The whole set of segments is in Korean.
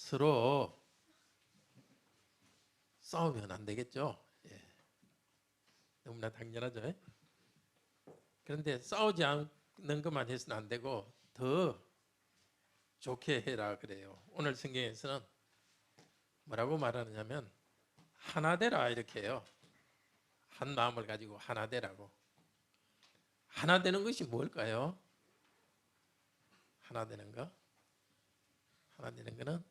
서로 싸우면 안 되겠죠. 예. 너무나 당연하죠. 그런데 싸우지 않는 것만 해서는 안 되고 더 좋게 해라 그래요. 오늘 성경에서는 뭐라고 말하느냐면 하나 되라 이렇게 해요. 한 마음을 가지고 하나 되라고. 하나 되는 것이 뭘까요? 하나 되는 거? 하나 되는 거는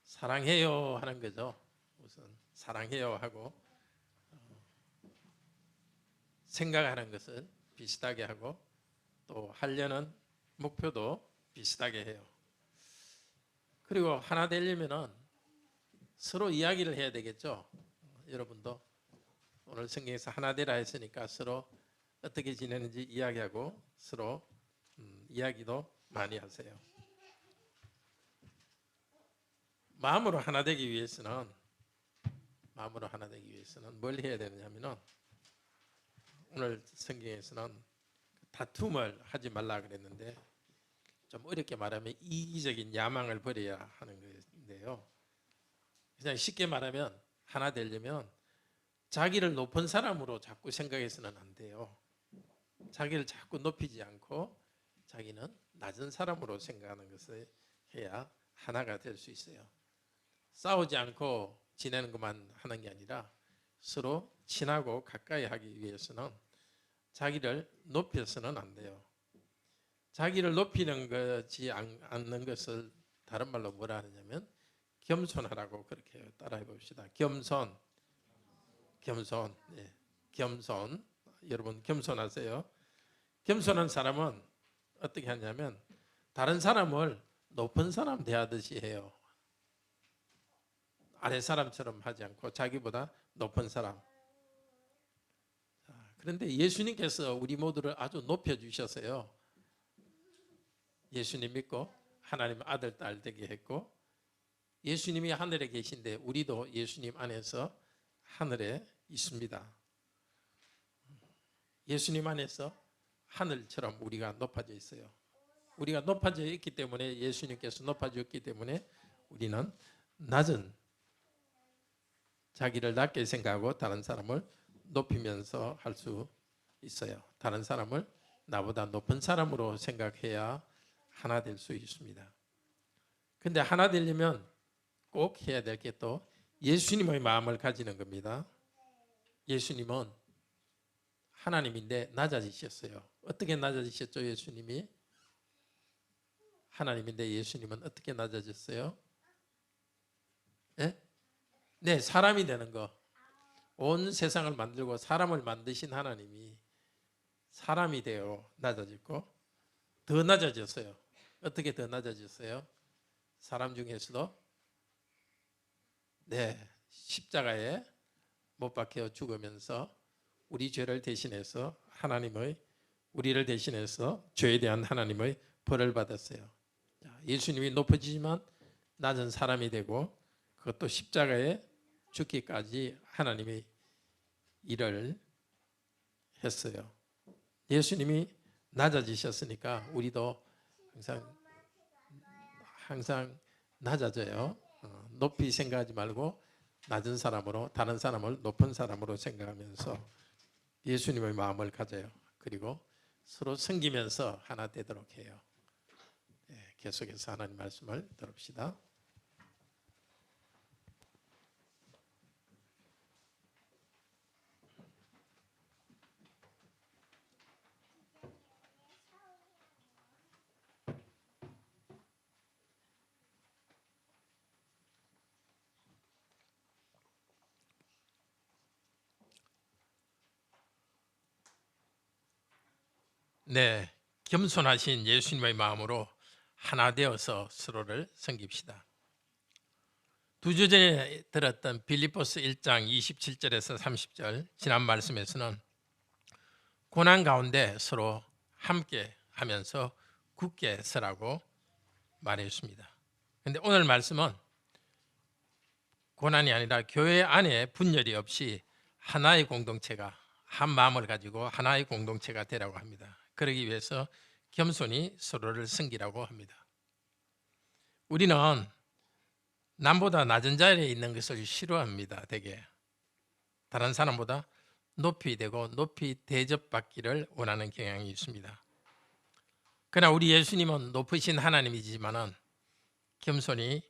사랑해요 하는 거죠. 우선 사랑해요 하고 생각하는 것을 비슷하게 하고 또 하려는 목표도 비슷하게 해요. 그리고 하나 되려면은 서로 이야기를 해야 되겠죠. 여러분도 오늘 성경에서 하나 되라 했으니까 서로 어떻게 지내는지 이야기하고 서로 이야기도 많이 하세요. 마음으로 하나 되기 위해서는 뭘 해야 되느냐면은 오늘 성경에서는 다툼을 하지 말라 그랬는데 좀 어렵게 말하면 이기적인 야망을 버려야 하는 건데요. 그냥 쉽게 말하면 하나 되려면 자기를 높은 사람으로 자꾸 생각해서는 안 돼요. 자기를 자꾸 높이지 않고 자기는 낮은 사람으로 생각하는 것을 해야 하나가 될 수 있어요. 싸우지 않고 지내는 것만 하는 게 아니라 서로 친하고 가까이 하기 위해서는 자기를 높여서는 안 돼요. 자기를 높이는 것이 않는 것을 다른 말로 뭐라 하느냐면 겸손하라고 그렇게 해요. 따라해 봅시다. 겸손. 네. 겸손. 여러분 겸손하세요. 겸손한 사람은 어떻게 하냐면 다른 사람을 높은 사람 대하듯이 해요. 아래 사람처럼 하지 않고 자기보다 높은 사람. 그런데 예수님께서 우리 모두를 아주 높여주셨어요. 예수님 믿고 하나님 아들 딸 되게 했고 예수님이 하늘에 계신데 우리도 예수님 안에서 하늘에 있습니다. 예수님 안에서 하늘처럼 우리가 높아져 있어요. 우리가 높아져 있기 때문에 예수님께서 높아졌기 때문에 우리는 낮은 자기를 낮게 생각하고 다른 사람을 높이면서 할 수 있어요. 다른 사람을 나보다 높은 사람으로 생각해야 하나 될 수 있습니다. 근데 하나 되려면 꼭 해야 될 게 또 예수님의 마음을 가지는 겁니다. 예수님은 하나님인데 낮아지셨어요. 어떻게 낮아지셨죠? 예수님이 하나님인데 예수님은 어떻게 낮아졌어요? 네, 사람이 되는 거. 온 세상을 만들고 사람을 만드신 하나님이 사람이 되어 낮아졌고 더 낮아졌어요. 어떻게 더 낮아졌어요? 사람 중에서도 십자가에 못 박혀 죽으면서 우리 죄를 대신해서 우리를 대신해서 죄에 대한 하나님의 벌을 받았어요. 예수님이 높아지지만 낮은 사람이 되고 그것도 십자가에 죽기까지 하나님이 일을 했어요. 예수님이 낮아지셨으니까 우리도 항상 낮아져요. 높이 생각하지 말고 낮은 사람으로 다른 사람을 높은 사람으로 생각하면서 예수님의 마음을 가져요. 그리고 서로 섬기면서 하나 되도록 해요. 계속해서 하나님 말씀을 들읍시다. 네, 겸손하신 예수님의 마음으로 하나 되어서 서로를 섬깁시다. 두 주 전에 들었던 빌립보서 1장 27절에서 30절 지난 말씀에서는 고난 가운데 서로 함께 하면서 굳게 서라고 말했습니다. 그런데 오늘 말씀은 고난이 아니라 교회 안에 분열이 없이 하나의 공동체가 한 마음을 가지고 하나의 공동체가 되라고 합니다. 그러기 위해서 겸손히 서로를 섬기라고 합니다. 우리는 남보다 낮은 자리에 있는 것을 싫어합니다. 되게 다른 사람보다 높이 되고 높이 대접받기를 원하는 경향이 있습니다. 그러나 우리 예수님은 높으신 하나님이지만은 겸손히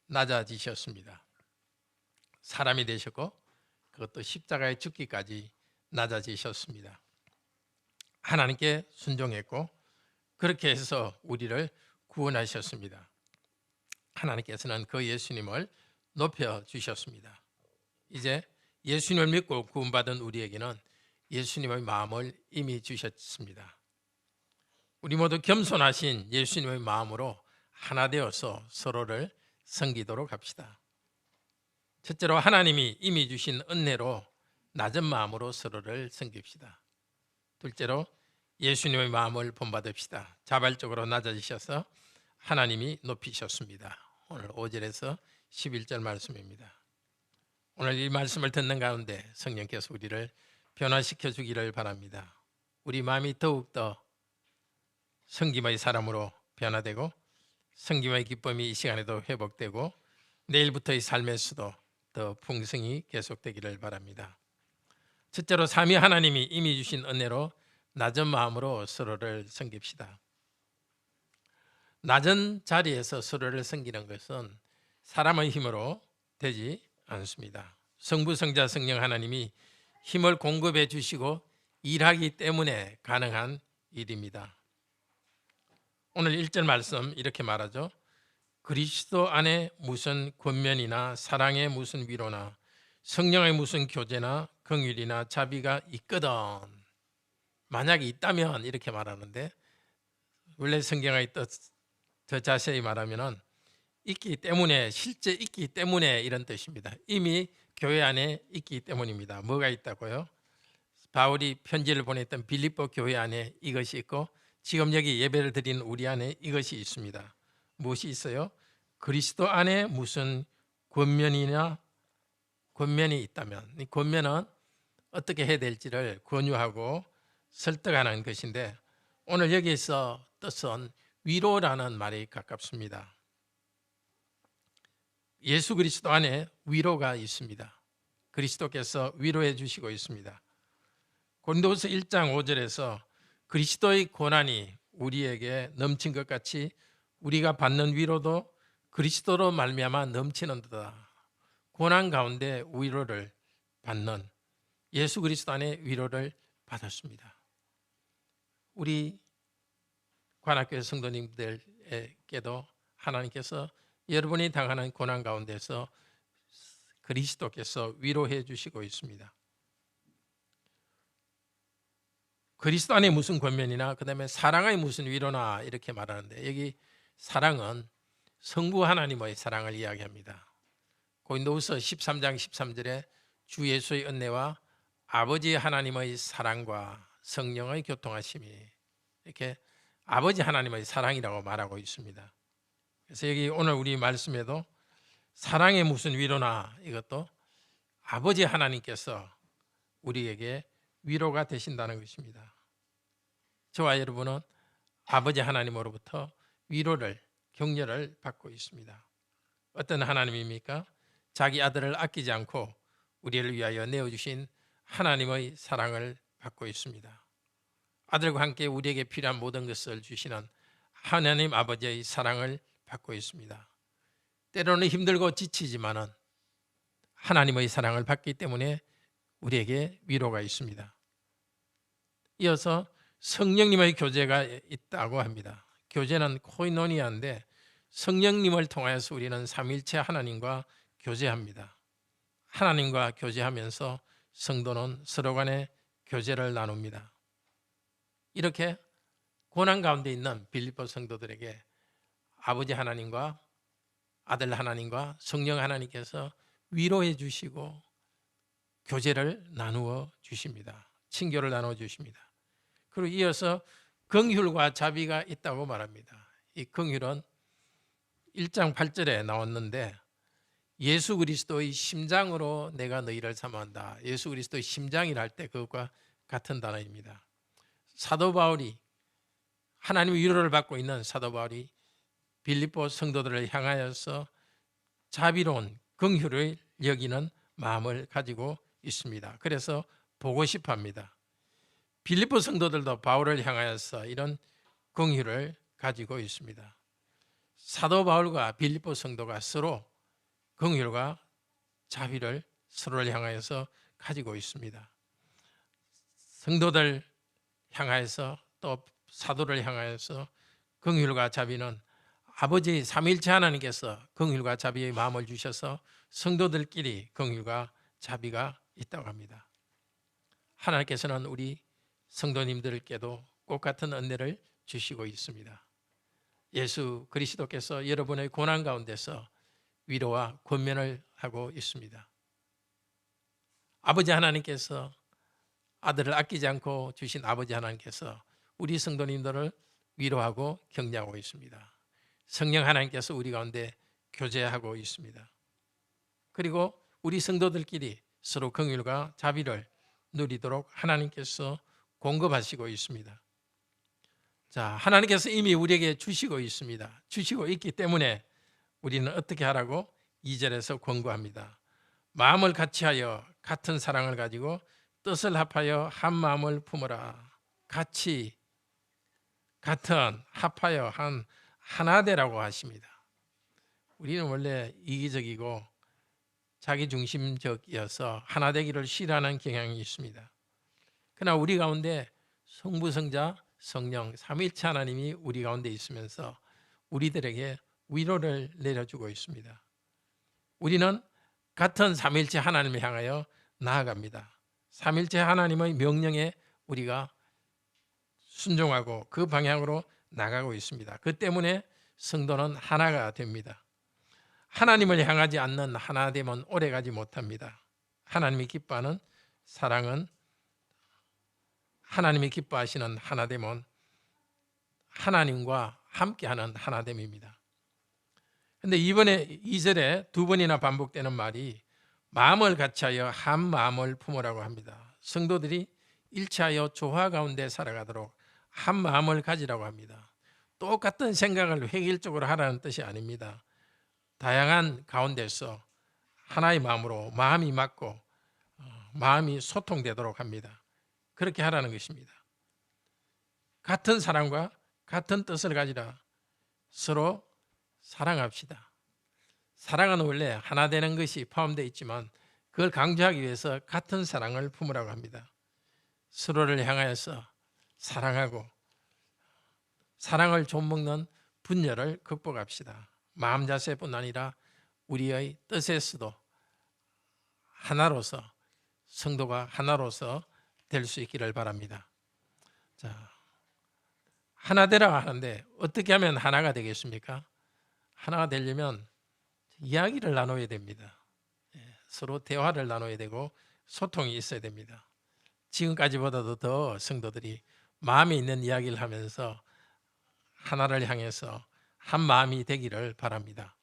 낮아지셨습니다. 사람이 되셨고 그것도 십자가에 죽기까지 낮아지셨습니다. 하나님께 순종했고 그렇게 해서 우리를 구원하셨습니다. 하나님께서는 그 예수님을 높여주셨습니다. 이제 예수님을 믿고 구원받은 우리에게는 예수님의 마음을 이미 주셨습니다. 우리 모두 겸손하신 예수님의 마음으로 하나 되어서 서로를 섬기도록 합시다. 첫째로 하나님이 이미 주신 은혜로 낮은 마음으로 서로를 섬깁시다. 둘째로 예수님의 마음을 본받읍시다. 자발적으로 낮아지셔서 하나님이 높이셨습니다. 오늘 5절에서 11절 말씀입니다. 오늘 이 말씀을 듣는 가운데 성령께서 우리를 변화시켜 주기를 바랍니다. 우리 마음이 더욱더 섬김의 사람으로 변화되고 섬김의 기쁨이 이 시간에도 회복되고 내일부터의 삶의 수도 더 풍성히 계속되기를 바랍니다. 첫째로 삼위 하나님이 이미 주신 은혜로 낮은 마음으로 서로를 섬깁시다. 낮은 자리에서 서로를 섬기는 것은 사람의 힘으로 되지 않습니다. 성부, 성자, 성령 하나님이 힘을 공급해 주시고 일하기 때문에 가능한 일입니다. 오늘 1절 말씀 이렇게 말하죠. 그리스도 안에 무슨 권면이나 사랑의 무슨 위로나 성령의 무슨 교제나 긍휼이나 자비가 있거든. 만약에 있다면 이렇게 말하는데 원래 성경에 더 자세히 말하면은 있기 때문에 실제 있기 때문에 이런 뜻입니다. 이미 교회 안에 있기 때문입니다. 뭐가 있다고요? 바울이 편지를 보냈던 빌립보 교회 안에 이것이 있고 지금 여기 예배를 드리는 우리 안에 이것이 있습니다. 무엇이 있어요? 그리스도 안에 무슨 권면이 있다면 이 권면은 어떻게 해야 될지를 권유하고 설득하는 것인데 오늘 여기서 뜻은 위로라는 말이 가깝습니다. 예수 그리스도 안에 위로가 있습니다. 그리스도께서 위로해 주시고 있습니다. 고린도후서 1장 5절에서 그리스도의 고난이 우리에게 넘친 것 같이 우리가 받는 위로도 그리스도로 말미암아 넘치는도다. 고난 가운데 위로를 받는 예수 그리스도 안에 위로를 받았습니다. 우리 관악교회 성도님들에게도 하나님께서 여러분이 당하는 고난 가운데서 그리스도께서 위로해 주시고 있습니다. 그리스도 안에 무슨 권면이나 그다음에 사랑의 무슨 위로나 이렇게 말하는데 여기 사랑은 성부 하나님의 사랑을 이야기합니다. 고린도후서 13장 13절에 주 예수의 은혜와 아버지 하나님의 사랑과 성령의 교통하심이 이렇게 아버지 하나님의 사랑이라고 말하고 있습니다. 그래서 여기 오늘 우리 말씀에도 사랑의 무슨 위로나 이것도 아버지 하나님께서 우리에게 위로가 되신다는 것입니다. 저와 여러분은 아버지 하나님으로부터 위로를 격려를 받고 있습니다. 어떤 하나님입니까? 자기 아들을 아끼지 않고 우리를 위하여 내어주신 하나님의 사랑을 받고 있습니다. 아들과 함께 우리에게 필요한 모든 것을 주시는 하나님 아버지의 사랑을 받고 있습니다. 때로는 힘들고 지치지만은 하나님의 사랑을 받기 때문에 우리에게 위로가 있습니다. 이어서 성령님의 교제가 있다고 합니다. 교제는 코이노니아인데 성령님을 통하여서 우리는 삼위일체 하나님과 교제합니다. 하나님과 교제하면서 성도는 서로 간에 교제를 나눕니다. 이렇게 고난 가운데 있는 빌립보 성도들에게 아버지 하나님과 아들 하나님과 성령 하나님께서 위로해 주시고 교제를 나누어 주십니다. 친교를 나누어 주십니다. 그리고 이어서 긍휼과 자비가 있다고 말합니다. 이 긍휼은 1장 8절에 나왔는데 예수 그리스도의 심장으로 내가 너희를 사모한다. 예수 그리스도의 심장이라 할 때 그것과 같은 단어입니다. 사도 바울이 하나님의 위로를 받고 있는 사도 바울이 빌립보 성도들을 향하여서 자비로운 긍휼을 여기는 마음을 가지고 있습니다. 그래서 보고 싶어 합니다. 빌립보 성도들도 바울을 향하여서 이런 긍휼을 가지고 있습니다. 사도 바울과 빌립보 성도가 서로 긍휼과 자비를 서로를 향하여서 가지고 있습니다. 성도들 향하여서 또 사도를 향하여서 긍휼과 자비는 아버지 삼위일체 하나님께서 긍휼과 자비의 마음을 주셔서 성도들끼리 긍휼과 자비가 있다고 합니다. 하나님께서는 우리 성도님들께도 똑같은 은혜를 주시고 있습니다. 예수 그리스도께서 여러분의 고난 가운데서 위로와 권면을 하고 있습니다. 아버지 하나님께서 아들을 아끼지 않고 주신 아버지 하나님께서 우리 성도님들을 위로하고 격려하고 있습니다. 성령 하나님께서 우리 가운데 교제하고 있습니다. 그리고 우리 성도들끼리 서로 긍휼과 자비를 누리도록 하나님께서 공급하시고 있습니다. 자, 하나님께서 이미 우리에게 주시고 있습니다. 주시고 있기 때문에 우리는 어떻게 하라고 2절에서 권고합니다. 마음을 같이하여 같은 사랑을 가지고 뜻을 합하여 한 마음을 품어라. 같이, 같은, 합하여 하나 되라고 하십니다. 우리는 원래 이기적이고 자기중심적이어서 하나 되기를 싫어하는 경향이 있습니다. 그러나 우리 가운데 성부, 성자, 성령, 삼위일체 하나님이 우리 가운데 있으면서 우리들에게 위로를 내려주고 있습니다. 우리는 같은 삼위일체 하나님을 향하여 나아갑니다. 삼위일체 하나님의 명령에 우리가 순종하고 그 방향으로 나가고 있습니다. 그 때문에 성도는 하나가 됩니다. 하나님을 향하지 않는 하나됨은 오래가지 못합니다. 하나님이 기뻐하는 사랑은, 하나님이 기뻐하시는 하나됨은 하나님과 함께하는 하나됨입니다. 그런데 이번에 2절에 두 번이나 반복되는 말이 마음을 같이하여 한 마음을 품으라고 합니다. 성도들이 일치하여 조화 가운데 살아가도록 한 마음을 가지라고 합니다. 똑같은 생각을 획일적으로 하라는 뜻이 아닙니다. 다양한 가운데서 하나의 마음으로 마음이 맞고 마음이 소통되도록 합니다. 그렇게 하라는 것입니다. 같은 사랑과 같은 뜻을 가지라. 서로 사랑합시다. 사랑은 원래 하나 되는 것이 포함되어 있지만 그걸 강조하기 위해서 같은 사랑을 품으라고 합니다. 서로를 향하여서 사랑하고 사랑을 좀먹는 분열을 극복합시다. 마음 자세뿐 아니라 우리의 뜻에서도 하나로서, 성도가 하나로서 될 수 있기를 바랍니다. 자, 하나 되라 하는데 어떻게 하면 하나가 되겠습니까? 하나가 되려면 이야기를 나눠야 됩니다. 서로 대화를 나눠야 되고 소통이 있어야 됩니다. 지금까지보다도 더 성도들이 마음에 있는 이야기를 하면서 하나를 향해서 한 마음이 되기를 바랍니다.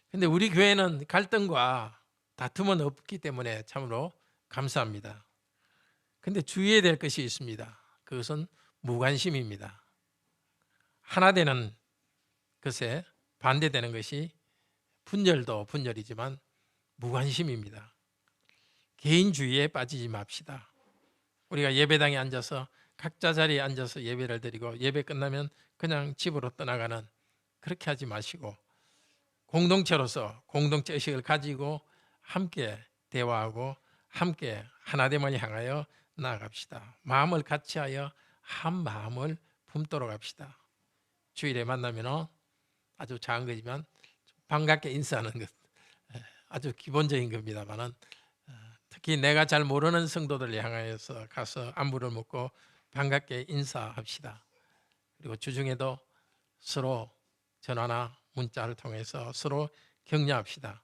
그런데 우리 교회는 갈등과 다툼은 없기 때문에 참으로 감사합니다. 그런데 주의해야 될 것이 있습니다. 그것은 무관심입니다. 하나 되는 것에 반대되는 것이 분열도 분열이지만 무관심입니다. 개인주의에 빠지지 맙시다. 우리가 예배당에 앉아서 각자 자리에 앉아서 예배를 드리고 예배 끝나면 그냥 집으로 떠나가는, 그렇게 하지 마시고 공동체로서 공동체 의식을 가지고 함께 대화하고 함께 하나됨을 향하여 나아갑시다. 마음을 같이하여 한 마음을 품도록 합시다. 주일에 만나면 아주 작은 거지만 반갑게 인사하는 것, 아주 기본적인 겁니다만은 특히 내가 잘 모르는 성도들을 향하여서 가서 안부를 묻고 반갑게 인사합시다. 그리고 주중에도 서로 전화나 문자를 통해서 서로 격려합시다.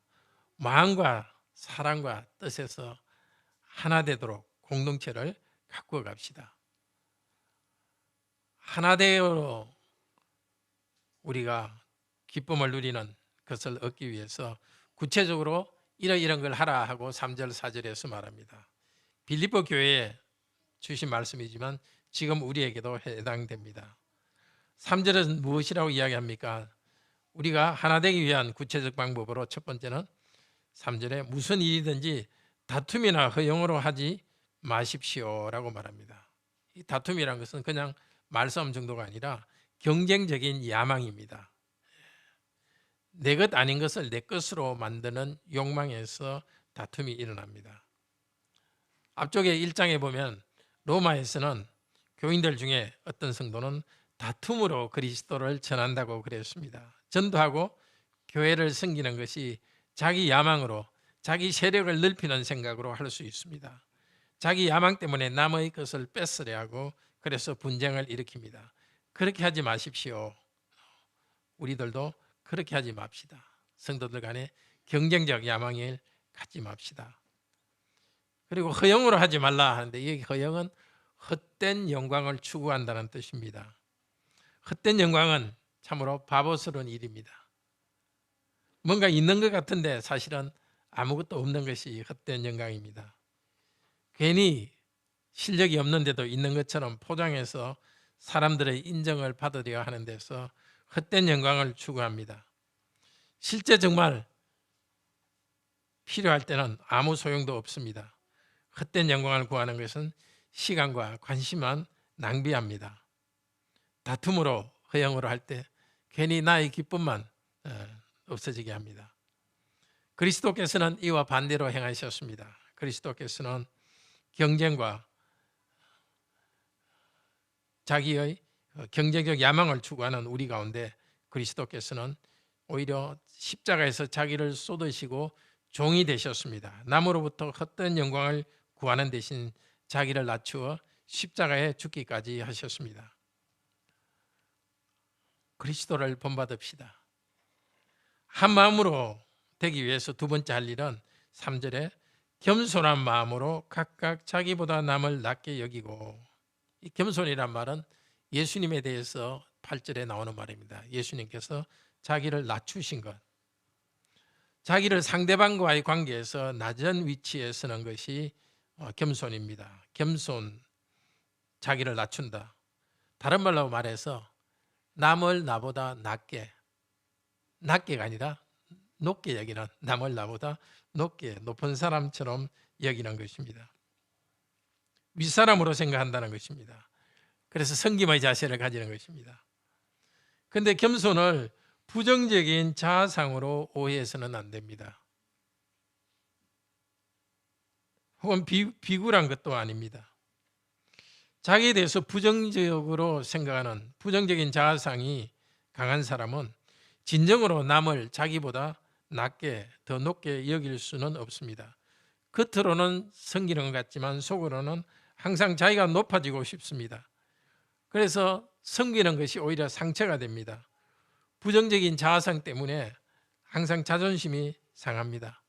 마음과 사랑과 뜻에서 하나 되도록 공동체를 가꾸어 갑시다. 하나 되어 우리가 기쁨을 누리는 것을 얻기 위해서 구체적으로 이런 걸 하라 하고 3절 4절에서 말합니다. 빌립보 교회에 주신 말씀이지만 지금 우리에게도 해당됩니다. 3절은 무엇이라고 이야기합니까? 우리가 하나 되기 위한 구체적 방법으로 첫 번째는 3절에 무슨 일이든지 다툼이나 허용으로 하지 마십시오라고 말합니다. 이 다툼이란 것은 그냥 말싸움 정도가 아니라 경쟁적인 야망입니다. 내 것 아닌 것을 내 것으로 만드는 욕망에서 다툼이 일어납니다. 앞쪽에 1장에 보면 로마에서는 교인들 중에 어떤 성도는 다툼으로 그리스도를 전한다고 그랬습니다. 전도하고 교회를 섬기는 것이 자기 야망으로 자기 세력을 넓히는 생각으로 할 수 있습니다. 자기 야망 때문에 남의 것을 뺏으려 하고 그래서 분쟁을 일으킵니다. 그렇게 하지 마십시오. 우리들도 그렇게 하지 맙시다. 성도들 간에 경쟁적 야망을 갖지 맙시다. 그리고 허영으로 하지 말라 하는데 이 허영은 헛된 영광을 추구한다는 뜻입니다. 헛된 영광은 참으로 바보스러운 일입니다. 뭔가 있는 것 같은데 사실은 아무것도 없는 것이 헛된 영광입니다. 괜히 실력이 없는데도 있는 것처럼 포장해서 사람들의 인정을 받으려 하는 데서 헛된 영광을 추구합니다. 실제 정말 필요할 때는 아무 소용도 없습니다. 헛된 영광을 구하는 것은 시간과 관심만 낭비합니다. 다툼으로 허영으로 할 때 괜히 나의 기쁨만 없어지게 합니다. 그리스도께서는 이와 반대로 행하셨습니다. 그리스도께서는 경쟁과 자기의 경쟁적 야망을 추구하는 우리 가운데 그리스도께서는 오히려 십자가에서 자기를 쏟으시고 종이 되셨습니다. 남으로부터 헛된 영광을 구하는 대신 자기를 낮추어 십자가에 죽기까지 하셨습니다. 그리스도를 본받읍시다. 한 마음으로 되기 위해서 두 번째 할 일은 3절에 겸손한 마음으로 각각 자기보다 남을 낮게 여기고, 이 겸손이란 말은 예수님에 대해서 8절에 나오는 말입니다. 예수님께서 자기를 낮추신 것, 자기를 상대방과의 관계에서 낮은 위치에 서는 것이 겸손입니다. 겸손, 자기를 낮춘다. 다른 말로 말해서 남을 나보다 낮게가 아니라 높게 여기는, 남을 나보다 높은 사람처럼 여기는 것입니다. 윗사람으로 생각한다는 것입니다. 그래서 섬김의 자세를 가지는 것입니다. 그런데 겸손을 부정적인 자아상으로 오해해서는 안 됩니다. 혹은 비굴한 것도 아닙니다. 자기에 대해서 부정적으로 생각하는 부정적인 자아상이 강한 사람은 진정으로 남을 자기보다 낮게, 더 높게 여길 수는 없습니다. 겉으로는 섬기는 것 같지만 속으로는 항상 자기가 높아지고 싶습니다. 그래서 섬기는 것이 오히려 상처가 됩니다. 부정적인 자아상 때문에 항상 자존심이 상합니다.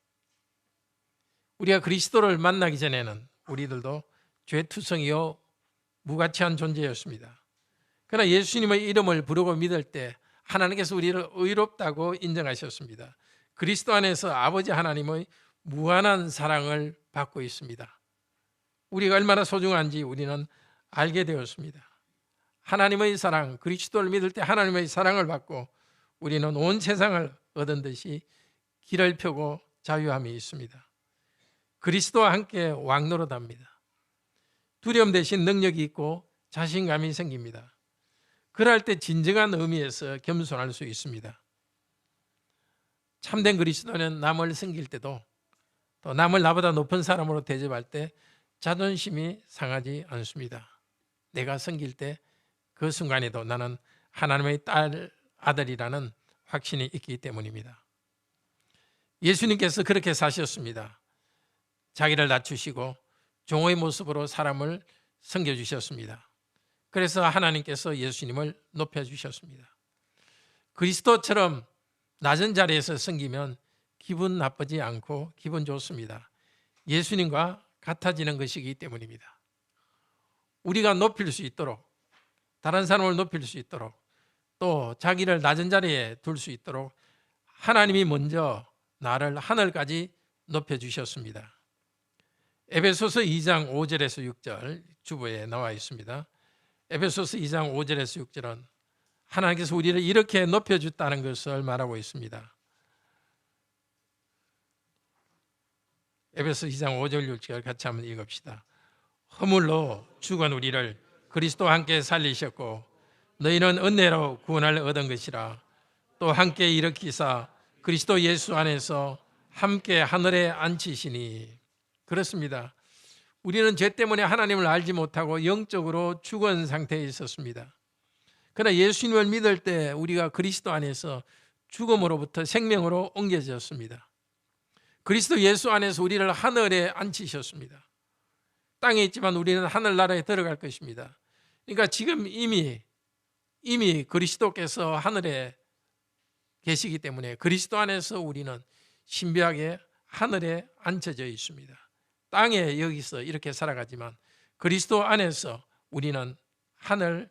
우리가 그리스도를 만나기 전에는 우리들도 죄투성이요 무가치한 존재였습니다. 그러나 예수님의 이름을 부르고 믿을 때 하나님께서 우리를 의롭다고 인정하셨습니다. 그리스도 안에서 아버지 하나님의 무한한 사랑을 받고 있습니다. 우리가 얼마나 소중한지 우리는 알게 되었습니다. 하나님의 사랑, 그리스도를 믿을 때 하나님의 사랑을 받고 우리는 온 세상을 얻은 듯이 길을 펴고 자유함이 있습니다. 그리스도와 함께 왕노릇합니다. 두려움 대신 능력이 있고 자신감이 생깁니다. 그럴 때 진정한 의미에서 겸손할 수 있습니다. 참된 그리스도는 남을 섬길 때도 또 남을 나보다 높은 사람으로 대접할 때 자존심이 상하지 않습니다. 내가 섬길 때 그 순간에도 나는 하나님의 아들이라는 확신이 있기 때문입니다. 예수님께서 그렇게 사셨습니다. 자기를 낮추시고 종의 모습으로 사람을 섬겨주셨습니다. 그래서 하나님께서 예수님을 높여주셨습니다. 그리스도처럼 낮은 자리에서 섬기면 기분 나쁘지 않고 기분 좋습니다. 예수님과 같아지는 것이기 때문입니다. 우리가 높일 수 있도록, 다른 사람을 높일 수 있도록, 또 자기를 낮은 자리에 둘 수 있도록 하나님이 먼저 나를 하늘까지 높여주셨습니다. 에베소서 2장 5절에서 6절 주보에 나와 있습니다. 에베소서 2장 5절에서 6절은 하나님께서 우리를 이렇게 높여줬다는 것을 말하고 있습니다. 에베소 2장 5절 6절 같이 한번 읽읍시다. 허물로 죽은 우리를 그리스도와 함께 살리셨고 너희는 은혜로 구원을 얻은 것이라. 또 함께 일으키사 그리스도 예수 안에서 함께 하늘에 앉히시니. 그렇습니다. 우리는 죄 때문에 하나님을 알지 못하고 영적으로 죽은 상태에 있었습니다. 그러나 예수님을 믿을 때 우리가 그리스도 안에서 죽음으로부터 생명으로 옮겨졌습니다. 그리스도 예수 안에서 우리를 하늘에 앉히셨습니다. 땅에 있지만 우리는 하늘나라에 들어갈 것입니다. 그러니까 지금 이미 그리스도께서 하늘에 계시기 때문에 그리스도 안에서 우리는 신비하게 하늘에 앉혀져 있습니다. 땅에 여기서 이렇게 살아가지만 그리스도 안에서 우리는 하늘에서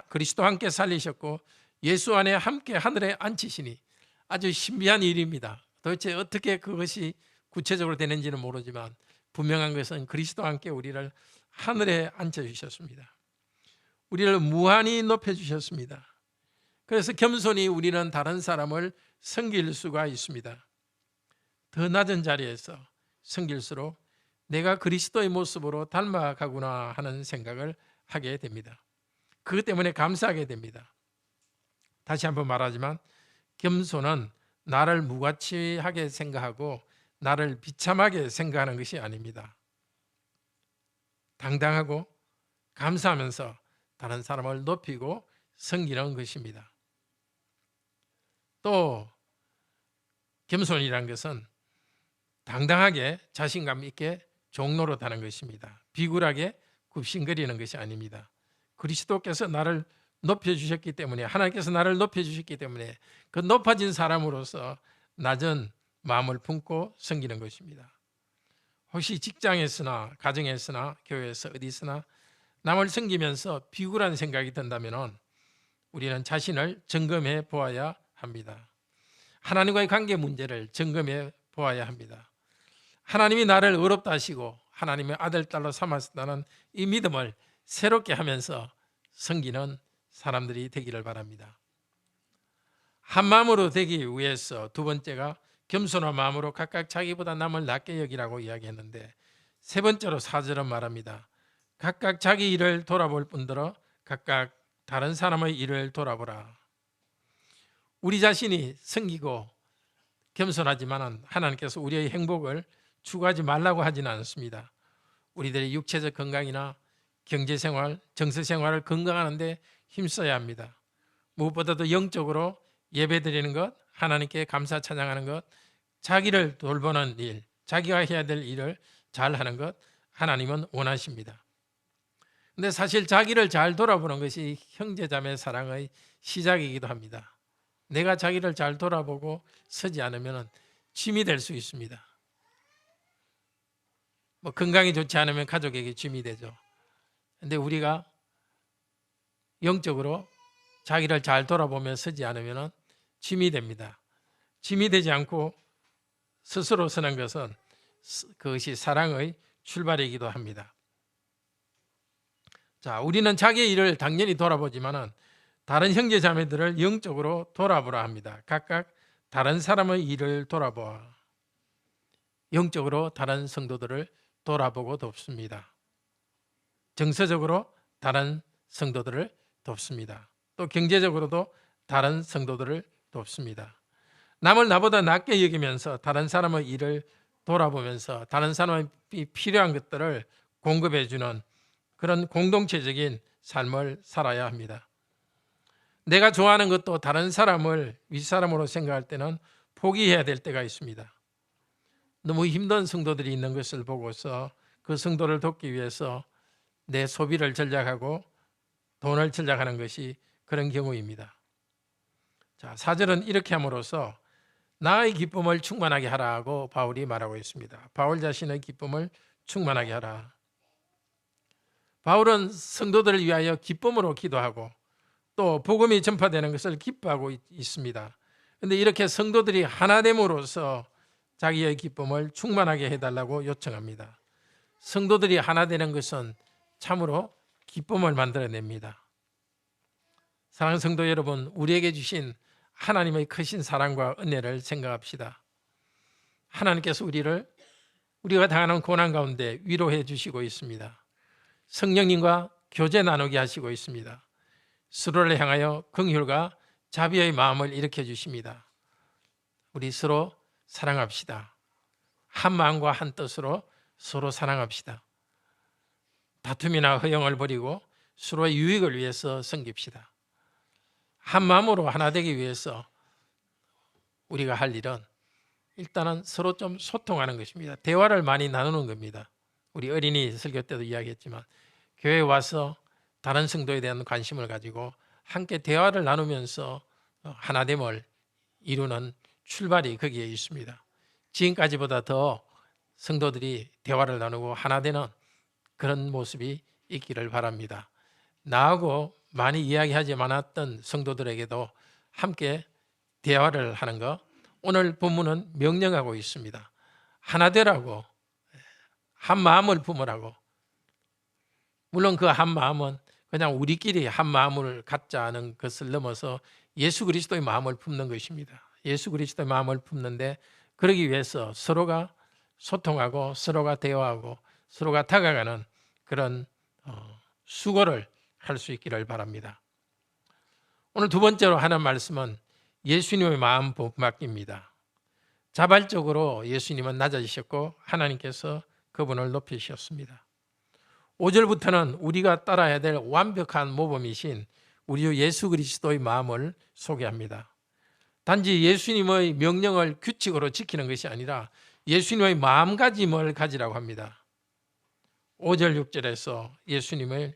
그리스도와 함께 살리셨고 예수 안에 함께 하늘에 앉히시니 아주 신비한 일입니다. 도대체 어떻게 그것이 구체적으로 되는지는 모르지만 분명한 것은 그리스도와 함께 우리를 하늘에 앉혀주셨습니다. 우리를 무한히 높여주셨습니다. 그래서 겸손히 우리는 다른 사람을 섬길 수가 있습니다. 더 낮은 자리에서 섬길수록 내가 그리스도의 모습으로 닮아가구나 하는 생각을 하게 됩니다. 그것 때문에 감사하게 됩니다. 다시 한번 말하지만 겸손은 나를 무가치하게 생각하고 나를 비참하게 생각하는 것이 아닙니다. 당당하고 감사하면서 다른 사람을 높이고 섬기는 것입니다. 또 겸손이라는 것은 당당하게 자신감 있게 종노릇하는 것입니다. 비굴하게 굽신거리는 것이 아닙니다. 그리스도께서 나를 높여주셨기 때문에 하나님께서 나를 높여주셨기 때문에 그 높아진 사람으로서 낮은 마음을 품고 섬기는 것입니다. 혹시 직장에서나 가정에서나 교회에서 어디서나 남을 섬기면서 비굴한 생각이 든다면 우리는 자신을 점검해 보아야 합니다. 하나님과의 관계 문제를 점검해 보아야 합니다. 하나님이 나를 의롭다 하시고 하나님의 아들, 딸로 삼았다는 이 믿음을 새롭게 하면서 섬기는 사람들이 되기를 바랍니다. 한 마음으로 되기 위해서 두 번째가 겸손한 마음으로 각각 자기보다 남을 낮게 여기라고 이야기했는데 세 번째로 4절은 말합니다. 각각 자기 일을 돌아볼 뿐더러 각각 다른 사람의 일을 돌아보라. 우리 자신이 섬기고 겸손하지만 하나님께서 우리의 행복을 추구하지 말라고 하지는 않습니다. 우리들의 육체적 건강이나 경제생활, 정서생활을 건강하는데 힘써야 합니다. 무엇보다도 영적으로 예배드리는 것, 하나님께 감사 찬양하는 것, 자기를 돌보는 일, 자기가 해야 될 일을 잘하는 것 하나님은 원하십니다. 근데 사실 자기를 잘 돌아보는 것이 형제자매 사랑의 시작이기도 합니다. 내가 자기를 잘 돌아보고 서지 않으면 짐이 될 수 있습니다. 건강이 좋지 않으면 가족에게 짐이 되죠. 근데 우리가 영적으로 자기를 잘 돌아보며 서지 않으면 짐이 됩니다. 짐이 되지 않고 스스로 서는 것은 그것이 사랑의 출발이기도 합니다. 자, 우리는 자기의 일을 당연히 돌아보지만은 다른 형제 자매들을 영적으로 돌아보라 합니다. 각각 다른 사람의 일을 돌아보아 영적으로 다른 성도들을 돌아보고 돕습니다. 정서적으로 다른 성도들을 돕습니다. 또 경제적으로도 다른 성도들을 돕습니다. 남을 나보다 낮게 여기면서 다른 사람의 일을 돌아보면서 다른 사람의 필요한 것들을 공급해 주는 그런 공동체적인 삶을 살아야 합니다. 내가 좋아하는 것도 다른 사람을 윗사람으로 생각할 때는 포기해야 될 때가 있습니다. 너무 힘든 성도들이 있는 것을 보고서 그 성도를 돕기 위해서 내 소비를 전략하고 돈을 전략하는 것이 그런 경우입니다. 자, 4절은 이렇게 함으로써 나의 기쁨을 충만하게 하라고 바울이 말하고 있습니다. 바울 자신의 기쁨을 충만하게 하라. 바울은 성도들을 위하여 기쁨으로 기도하고 또 복음이 전파되는 것을 기뻐하고 있습니다. 그런데 이렇게 성도들이 하나됨으로써 자기의 기쁨을 충만하게 해달라고 요청합니다. 성도들이 하나 되는 것은 참으로 기쁨을 만들어냅니다. 사랑하는 성도 여러분, 우리에게 주신 하나님의 크신 사랑과 은혜를 생각합시다. 하나님께서 우리가 당하는 고난 가운데 위로해 주시고 있습니다. 성령님과 교제 나누게 하시고 있습니다. 서로를 향하여 긍휼과 자비의 마음을 일으켜 주십니다. 우리 서로 사랑합시다. 한 마음과 한 뜻으로 서로 사랑합시다. 다툼이나 허영을 버리고 서로의 유익을 위해서 섬깁시다. 한 마음으로 하나 되기 위해서 우리가 할 일은 일단은 서로 좀 소통하는 것입니다. 대화를 많이 나누는 겁니다. 우리 어린이 설교 때도 이야기했지만 교회에 와서 다른 성도에 대한 관심을 가지고 함께 대화를 나누면서 하나됨을 이루는 출발이 거기에 있습니다. 지금까지보다 더 성도들이 대화를 나누고 하나 되는 그런 모습이 있기를 바랍니다. 나하고 많이 이야기하지 않았던 성도들에게도 함께 대화를 하는 것, 오늘 본문은 명령하고 있습니다. 하나 되라고, 한 마음을 품으라고. 물론 그 한 마음은 그냥 우리끼리 한 마음을 갖자는 것을 넘어서 예수 그리스도의 마음을 품는 것입니다. 예수 그리스도의 마음을 품는데 그러기 위해서 서로가 소통하고 서로가 대화하고 서로가 다가가는 그런 수고를 할 수 있기를 바랍니다. 오늘 두 번째로 하는 말씀은 예수님의 마음 본받기입니다. 자발적으로 예수님은 낮아지셨고 하나님께서 그분을 높이셨습니다. 5절부터는 우리가 따라야 될 완벽한 모범이신 우리 주 예수 그리스도의 마음을 소개합니다. 단지 예수님의 명령을 규칙으로 지키는 것이 아니라 예수님의 마음가짐을 가지라고 합니다. 5절 6절에서 예수님의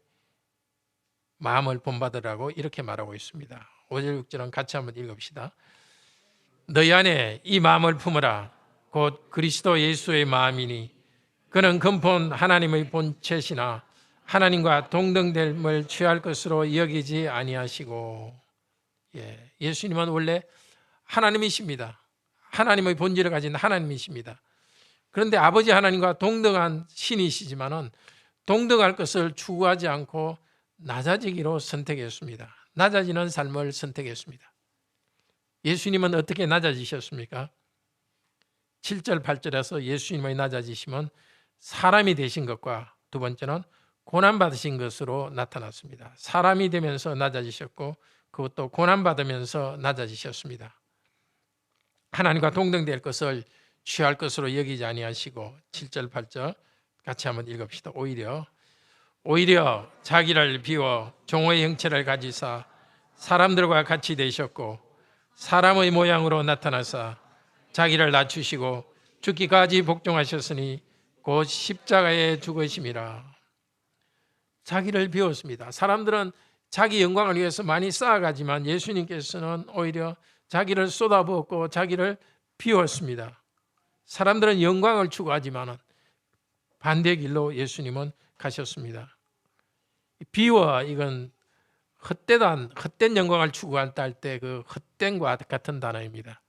마음을 본받으라고 이렇게 말하고 있습니다. 5절 6절은 같이 한번 읽읍시다. 너희 안에 이 마음을 품으라. 곧 그리스도 예수의 마음이니 그는 근본 하나님의 본체시나 하나님과 동등됨을 취할 것으로 여기지 아니하시고. 예수님은 원래 하나님이십니다. 하나님의 본질을 가진 하나님이십니다. 그런데 아버지 하나님과 동등한 신이시지만은 동등할 것을 추구하지 않고 낮아지기로 선택했습니다. 낮아지는 삶을 선택했습니다. 예수님은 어떻게 낮아지셨습니까? 7절 8절에서 예수님의 낮아지심은 사람이 되신 것과 두 번째는 고난받으신 것으로 나타났습니다. 사람이 되면서 낮아지셨고 그것도 고난받으면서 낮아지셨습니다. 하나님과 동등될 것을 취할 것으로 여기지 아니하시고 7절 8절 같이 한번 읽읍시다. 오히려 자기를 비워 종의 형체를 가지사 사람들과 같이 되셨고 사람의 모양으로 나타나사 자기를 낮추시고 죽기까지 복종하셨으니 곧 십자가에 죽으심이라. 자기를 비웠습니다. 사람들은 자기 영광을 위해서 많이 쌓아가지만 예수님께서는 오히려 자기를 쏟아부었고 자기를 비웠습니다. 사람들은 영광을 추구하지만 반대 길로 예수님은 가셨습니다. 비워, 이건 헛된 영광을 추구한다 할 때 그 헛된과 같은 단어입니다.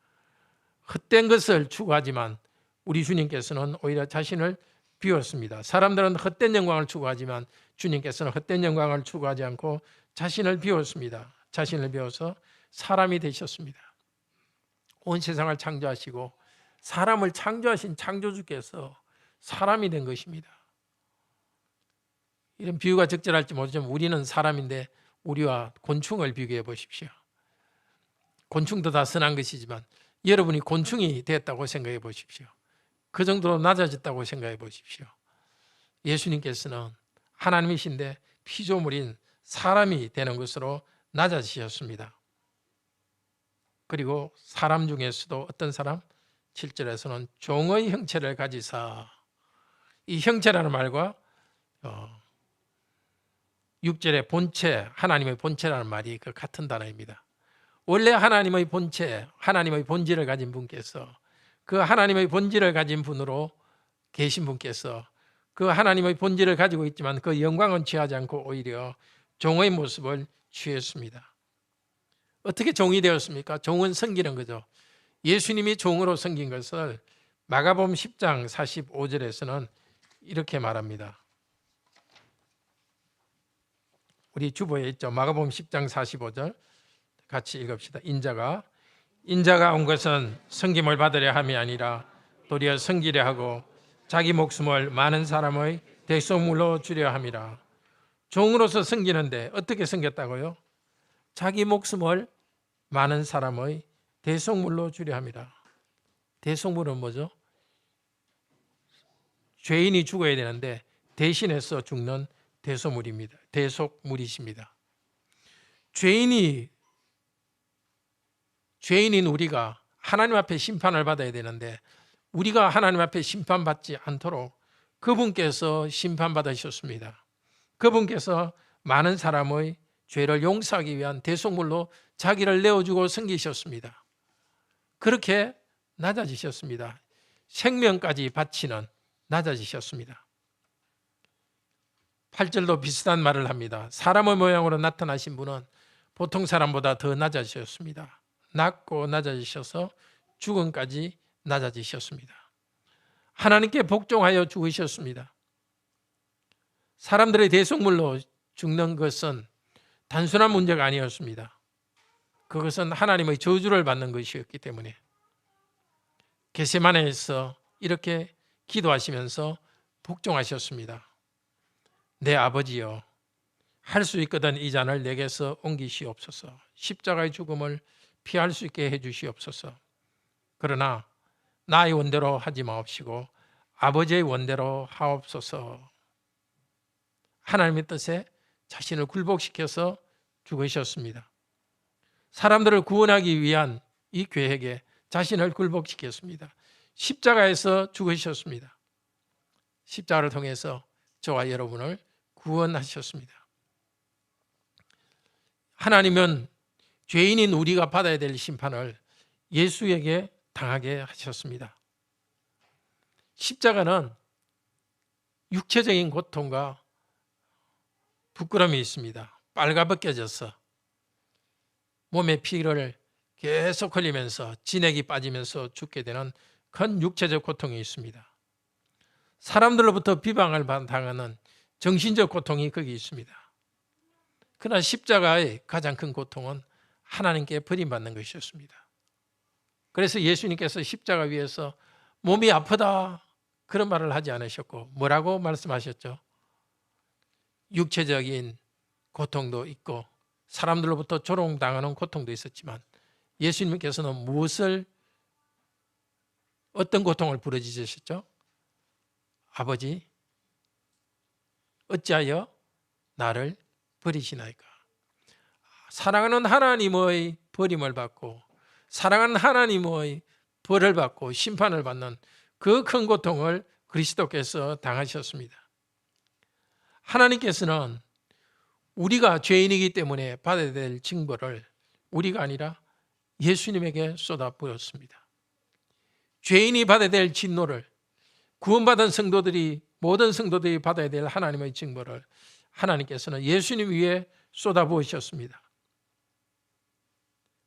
헛된 것을 추구하지만 우리 주님께서는 오히려 자신을 비웠습니다. 사람들은 헛된 영광을 추구하지만 주님께서는 헛된 영광을 추구하지 않고 자신을 비웠습니다. 자신을 비워서 사람이 되셨습니다. 온 세상을 창조하시고 사람을 창조하신 창조주께서 사람이 된 것입니다. 이런 비유가 적절할지 모르지만 우리는 사람인데 우리와 곤충을 비교해 보십시오. 곤충도 다 선한 것이지만 여러분이 곤충이 됐다고 생각해 보십시오. 그 정도로 낮아졌다고 생각해 보십시오. 예수님께서는 하나님이신데 피조물인 사람이 되는 것으로 낮아지셨습니다. 그리고 사람 중에서도 어떤 사람? 7절에서는 종의 형체를 가지사. 이 형체라는 말과 6절의 본체, 하나님의 본체라는 말이 그 같은 단어입니다. 원래 하나님의 본체, 하나님의 본질을 가진 분께서 그 하나님의 본질을 가진 분으로 계신 분께서 그 하나님의 본질을 가지고 있지만 그 영광은 취하지 않고 오히려 종의 모습을 취했습니다. 어떻게 종이 되었습니까? 종은 섬기는 거죠. 예수님이 종으로 섬긴 것을 마가복음 10장 45절에서는 이렇게 말합니다. 우리 주보에 있죠. 마가복음 10장 45절 같이 읽읍시다. 인자가 온 것은 섬김을 받으려 함이 아니라 도리어 섬기려 하고 자기 목숨을 많은 사람의 대속물로 주려 함이라. 종으로서 섬기는데 어떻게 섬겼다고요? 자기 목숨을 많은 사람의 대속물로 주려 함이라. 대속물은 뭐죠? 죄인이 죽어야 되는데 대신해서 죽는 대속물입니다. 대속물이십니다. 죄인인 우리가 하나님 앞에 심판을 받아야 되는데 우리가 하나님 앞에 심판받지 않도록 그분께서 심판받으셨습니다. 그분께서 많은 사람의 죄를 용서하기 위한 대속물로 자기를 내어주고 섬기셨습니다. 그렇게 낮아지셨습니다. 생명까지 바치는 낮아지셨습니다. 8절도 비슷한 말을 합니다. 사람의 모양으로 나타나신 분은 보통 사람보다 더 낮아지셨습니다. 낮고 낮아지셔서 죽음까지 낮아지셨습니다. 하나님께 복종하여 죽으셨습니다. 사람들의 대속물로 죽는 것은 단순한 문제가 아니었습니다. 그것은 하나님의 저주를 받는 것이었기 때문에 겟세마네에서 이렇게 기도하시면서 복종하셨습니다. 내 아버지여, 할 수 있거든 이 잔을 내게서 옮기시옵소서. 십자가의 죽음을 피할 수 있게 해주시옵소서. 그러나 나의 원대로 하지 마옵시고 아버지의 원대로 하옵소서. 하나님의 뜻에 자신을 굴복시켜서 죽으셨습니다. 사람들을 구원하기 위한 이 계획에 자신을 굴복시켰습니다. 십자가에서 죽으셨습니다. 십자가를 통해서 저와 여러분을 구원하셨습니다. 하나님은 죄인인 우리가 받아야 될 심판을 예수에게 당하게 하셨습니다. 십자가는 육체적인 고통과 부끄러움이 있습니다. 빨가벗겨져서 몸에 피를 계속 흘리면서 진액이 빠지면서 죽게 되는 큰 육체적 고통이 있습니다. 사람들로부터 비방을 당하는 정신적 고통이 거기 있습니다. 그러나 십자가의 가장 큰 고통은 하나님께 버림받는 것이었습니다. 그래서 예수님께서 십자가 위에서 몸이 아프다 그런 말을 하지 않으셨고 뭐라고 말씀하셨죠? 육체적인 고통도 있고 사람들로부터 조롱당하는 고통도 있었지만 예수님께서는 어떤 고통을 부르짖으셨죠? 아버지, 어찌하여 나를 버리시나이까? 사랑하는 하나님의 버림을 받고 사랑하는 하나님의 벌을 받고 심판을 받는 그 큰 고통을 그리스도께서 당하셨습니다. 하나님께서는 우리가 죄인이기 때문에 받아야 될 징벌을 우리가 아니라 예수님에게 쏟아부었습니다. 죄인이 받아야 될 진노를 구원받은 모든 성도들이 받아야 될 하나님의 징벌을 하나님께서는 예수님 위에 쏟아부으셨습니다.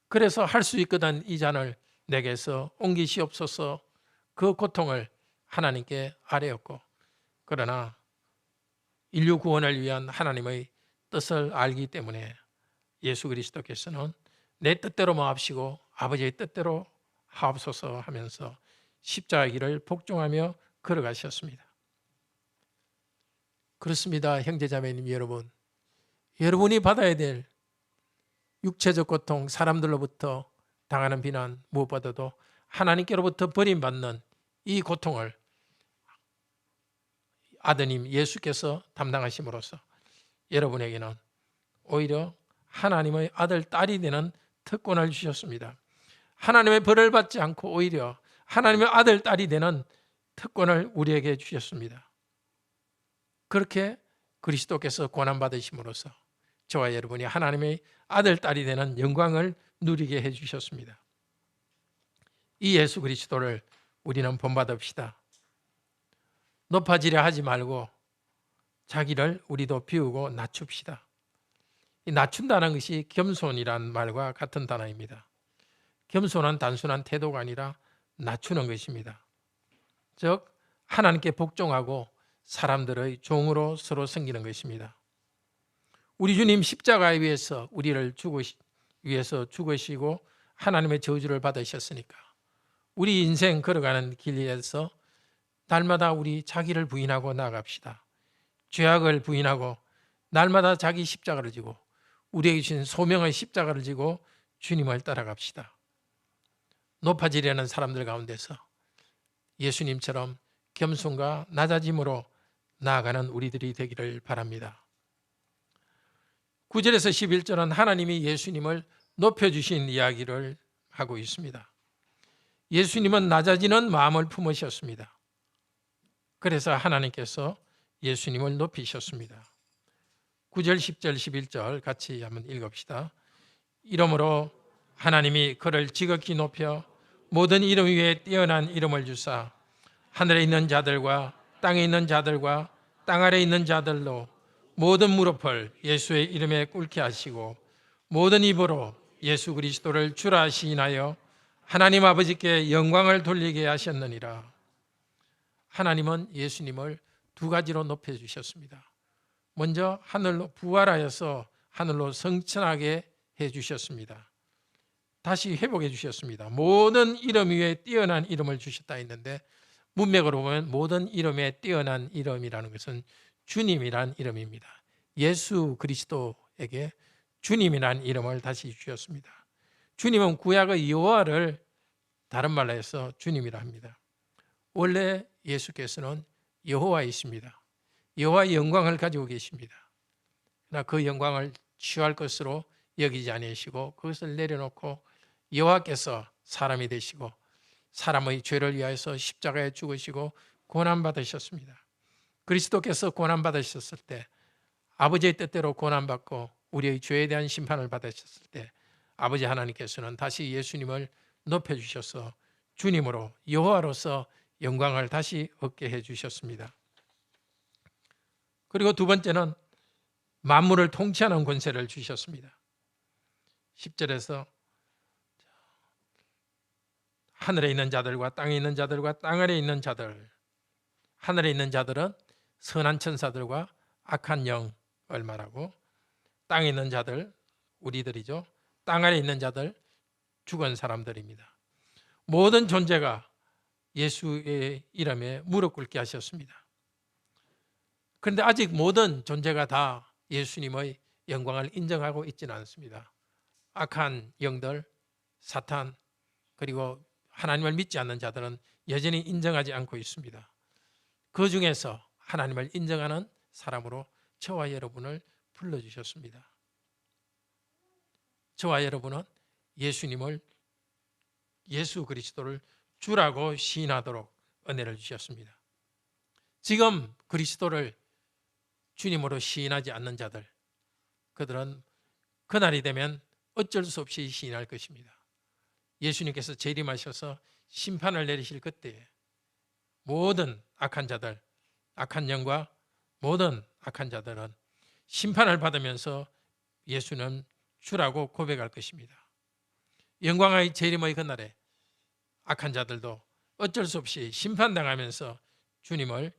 그래서 할 수 있거든 이 잔을 내게서 옮기시옵소서. 그 고통을 하나님께 아뢰었고 그러나 인류 구원을 위한 하나님의 뜻을 알기 때문에 예수 그리스도께서는 내 뜻대로 마옵시고 아버지의 뜻대로 하옵소서 하면서 십자가의 길을 복종하며 걸어가셨습니다. 그렇습니다. 형제자매님 여러분, 여러분이 받아야 될 육체적 고통, 사람들로부터 당하는 비난, 무엇보다도 하나님께로부터 버림받는 이 고통을 아드님 예수께서 담당하심으로써 여러분에게는 오히려 하나님의 아들, 딸이 되는 특권을 주셨습니다. 하나님의 벌을 받지 않고 오히려 하나님의 아들, 딸이 되는 특권을 우리에게 주셨습니다. 그렇게 그리스도께서 고난받으심으로써 저와 여러분이 하나님의 아들, 딸이 되는 영광을 누리게 해주셨습니다. 이 예수 그리스도를 우리는 본받읍시다. 높아지려 하지 말고 자기를 우리도 비우고 낮춥시다. 이 낮춘다는 것이 겸손이란 말과 같은 단어입니다. 겸손은 단순한 태도가 아니라 낮추는 것입니다. 즉 하나님께 복종하고 사람들의 종으로 서로 섬기는 것입니다. 우리 주님 십자가에 위해서 우리를 위해서 죽으시고 하나님의 저주를 받으셨으니까 우리 인생 걸어가는 길에서 날마다 우리 자기를 부인하고 나아갑시다. 죄악을 부인하고 날마다 자기 십자가를 지고 우리에게 주신 소명의 십자가를 지고 주님을 따라갑시다. 높아지려는 사람들 가운데서 예수님처럼 겸손과 낮아짐으로 나아가는 우리들이 되기를 바랍니다. 9절에서 11절은 하나님이 예수님을 높여주신 이야기를 하고 있습니다. 예수님은 낮아지는 마음을 품으셨습니다. 그래서 하나님께서 예수님을 높이셨습니다. 9절, 10절, 11절 같이 한번 읽읍시다. 이러므로 하나님이 그를 지극히 높여 모든 이름 위에 뛰어난 이름을 주사 하늘에 있는 자들과 땅에 있는 자들과 땅 아래에 있는 자들로 모든 무릎을 예수의 이름에 꿇게 하시고 모든 입으로 예수 그리스도를 주라 시인하여 하나님 아버지께 영광을 돌리게 하셨느니라. 하나님은 예수님을 두 가지로 높여주셨습니다. 먼저 하늘로 부활하여서 하늘로 성천하게 해주셨습니다. 다시 회복해 주셨습니다. 모든 이름 위에 뛰어난 이름을 주셨다 했는데 문맥으로 보면 모든 이름에 뛰어난 이름이라는 것은 주님이란 이름입니다. 예수 그리스도에게 주님이란 이름을 다시 주셨습니다. 주님은 구약의 여호와를 다른 말로 해서 주님이라 합니다. 원래 예수께서는 여호와이십니다. 여호와의 영광을 가지고 계십니다. 그러나 그 영광을 취할 것으로 여기지 아니하시고 그것을 내려놓고 여호와께서 사람이 되시고 사람의 죄를 위하여서 십자가에 죽으시고 고난받으셨습니다. 그리스도께서 고난받으셨을 때 아버지의 뜻대로 고난받고 우리의 죄에 대한 심판을 받으셨을 때 아버지 하나님께서는 다시 예수님을 높여주셔서 주님으로 여호와로서 영광을 다시 얻게 해주셨습니다. 그리고 두 번째는 만물을 통치하는 권세를 주셨습니다. 10절에서 하늘에 있는 자들과 땅에 있는 자들과 땅 아래에 있는 자들, 하늘에 있는 자들은 선한 천사들과 악한 영을 말하고 땅에 있는 자들, 우리들이죠. 땅 아래에 있는 자들, 죽은 사람들입니다. 모든 존재가 예수의 이름에 무릎 꿇게 하셨습니다. 그런데 아직 모든 존재가 다 예수님의 영광을 인정하고 있지는 않습니다. 악한 영들, 사탄, 그리고 하나님을 믿지 않는 자들은 여전히 인정하지 않고 있습니다. 그 중에서 하나님을 인정하는 사람으로 저와 여러분을 불러주셨습니다. 저와 여러분은 예수님을, 예수 그리스도를 주라고 시인하도록 은혜를 주셨습니다. 지금 그리스도를 주님으로 시인하지 않는 자들, 그들은 그날이 되면 어쩔 수 없이 시인할 것입니다. 예수님께서 재림하셔서 심판을 내리실 그때에 모든 악한 자들, 악한 영과 모든 악한 자들은 심판을 받으면서 예수는 주라고 고백할 것입니다. 영광의 재림의 그날에 악한 자들도 어쩔 수 없이 심판당하면서 주님을,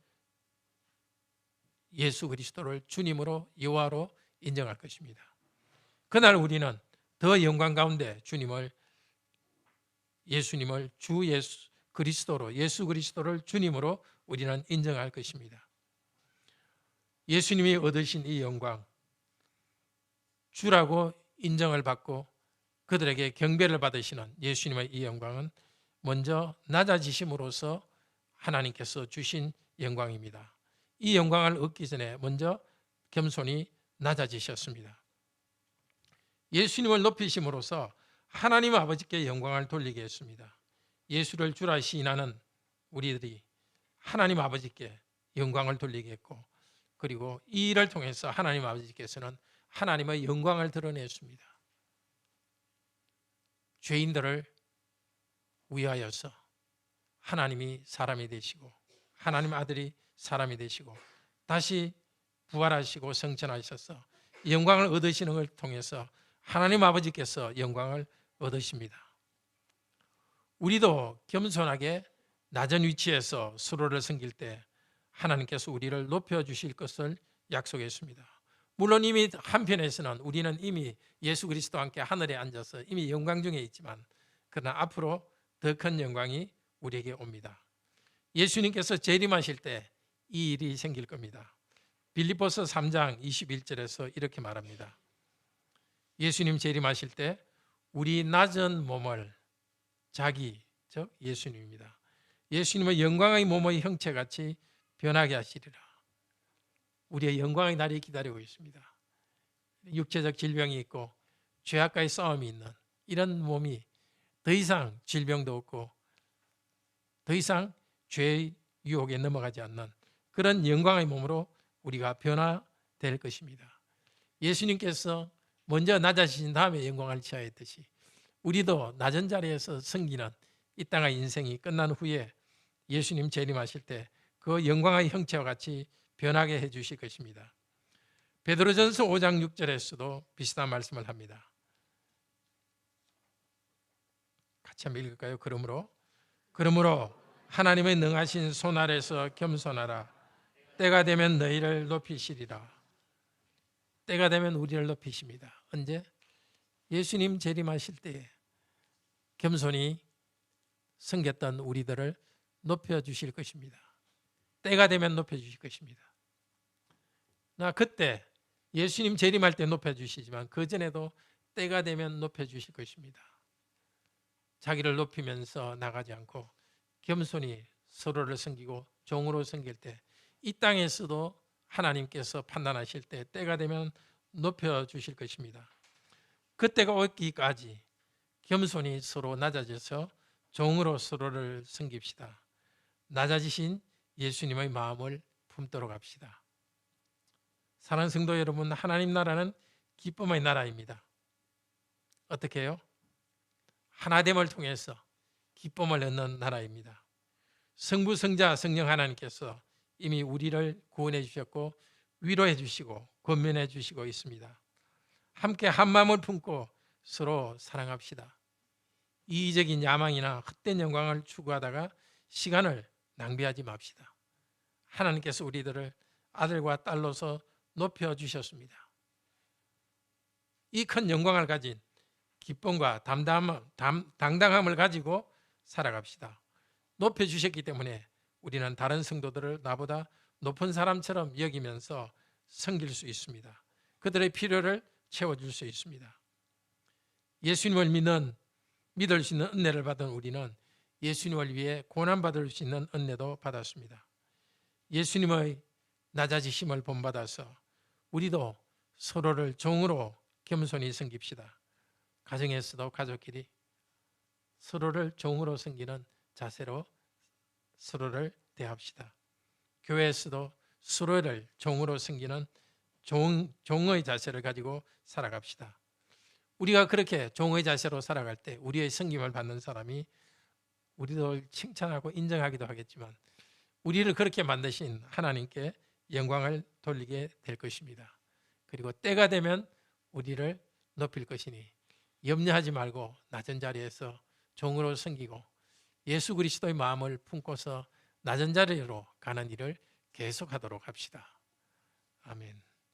예수 그리스도를 주님으로 여호와로 인정할 것입니다. 그날 우리는 더 영광 가운데 예수님을 주 예수 그리스도로, 예수 그리스도를 주님으로 우리는 인정할 것입니다. 예수님이 얻으신 이 영광, 주라고 인정을 받고 그들에게 경배를 받으시는 예수님의 이 영광은 먼저 낮아지심으로써 하나님께서 주신 영광입니다. 이 영광을 얻기 전에 먼저 겸손히 낮아지셨습니다. 예수님을 높이심으로써 하나님 아버지께 영광을 돌리게 했습니다. 예수를 주라 시인하는 우리들이 하나님 아버지께 영광을 돌리게 했고, 그리고 이 일을 통해서 하나님 아버지께서는 하나님의 영광을 드러냈습니다. 죄인들을 위하여서 하나님이 사람이 되시고 하나님 아들이 사람이 되시고 다시 부활하시고 성천하셔서 영광을 얻으시는 걸 통해서 하나님 아버지께서 영광을 얻으십니다. 우리도 겸손하게 낮은 위치에서 서로를 섬길 때 하나님께서 우리를 높여주실 것을 약속했습니다. 물론 이미 한편에서는 우리는 이미 예수 그리스도와 함께 하늘에 앉아서 이미 영광 중에 있지만, 그러나 앞으로 더 큰 영광이 우리에게 옵니다. 예수님께서 재림하실 때 이 일이 생길 겁니다. 빌립보서 3장 21절에서 이렇게 말합니다. 예수님 재림하실 때 우리 낮은 몸을 자기, 즉 예수님입니다. 예수님은 영광의 몸의 형체같이 변하게 하시리라. 우리의 영광의 날이 기다리고 있습니다. 육체적 질병이 있고 죄악과의 싸움이 있는 이런 몸이 더 이상 질병도 없고 더 이상 죄의 유혹에 넘어가지 않는 그런 영광의 몸으로 우리가 변화될 것입니다. 예수님께서 먼저 낮아지신 다음에 영광을 취하였듯이 우리도 낮은 자리에서 섬기는 이 땅의 인생이 끝난 후에 예수님 재림하실 때 그 영광의 형체와 같이 변하게 해주실 것입니다. 베드로전서 5장 6절에서도 비슷한 말씀을 합니다. 같이 한번 읽을까요? 그러므로 하나님의 능하신 손 아래서 겸손하라. 때가 되면 너희를 높이시리라. 때가 되면 우리를 높이십니다. 언제? 예수님 재림하실 때에 겸손히 섬겼던 우리들을 높여주실 것입니다. 때가 되면 높여주실 것입니다. 나 그때 예수님 재림할 때 높여주시지만 그 전에도 때가 되면 높여주실 것입니다. 자기를 높이면서 나가지 않고 겸손히 서로를 섬기고 종으로 섬길 때 이 땅에서도 하나님께서 판단하실 때 때가 되면 높여주실 것입니다. 그때가 오기까지 겸손히 서로 낮아져서 종으로 서로를 섬깁시다. 낮아지신 예수님의 마음을 품도록 합시다. 사랑하는 성도 여러분, 하나님 나라는 기쁨의 나라입니다. 어떻게 해요? 하나됨을 통해서 기쁨을 얻는 나라입니다. 성부, 성자, 성령 하나님께서 이미 우리를 구원해 주셨고 위로해 주시고 권면해 주시고 있습니다. 함께 한 마음을 품고 서로 사랑합시다. 이기적인 야망이나 헛된 영광을 추구하다가 시간을 낭비하지 맙시다. 하나님께서 우리들을 아들과 딸로서 높여주셨습니다. 이 큰 영광을 가진 기쁨과 당당함을 가지고 살아갑시다. 높여주셨기 때문에 우리는 다른 성도들을 나보다 높은 사람처럼 여기면서 섬길 수 있습니다. 그들의 필요를 채워줄 수 있습니다. 예수님을 믿을 수 있는 은혜를 받은 우리는 예수님을 위해 고난받을 수 있는 은혜도 받았습니다. 예수님의 낮아지심을 본받아서 우리도 서로를 종으로 겸손히 섬깁시다. 가정에서도 가족끼리 서로를 종으로 섬기는 자세로 서로를 대합시다. 교회에서도 서로를 종으로 섬기는 종의 자세를 가지고 살아갑시다. 우리가 그렇게 종의 자세로 살아갈 때 우리의 섬김을 받는 사람이 우리를 칭찬하고 인정하기도 하겠지만 우리를 그렇게 만드신 하나님께 영광을 돌리게 될 것입니다. 그리고 때가 되면 우리를 높일 것이니 염려하지 말고 낮은 자리에서 종으로 섬기고 예수 그리스도의 마음을 품고서 낮은 자리로 가는 일을 계속하도록 합시다. 아멘.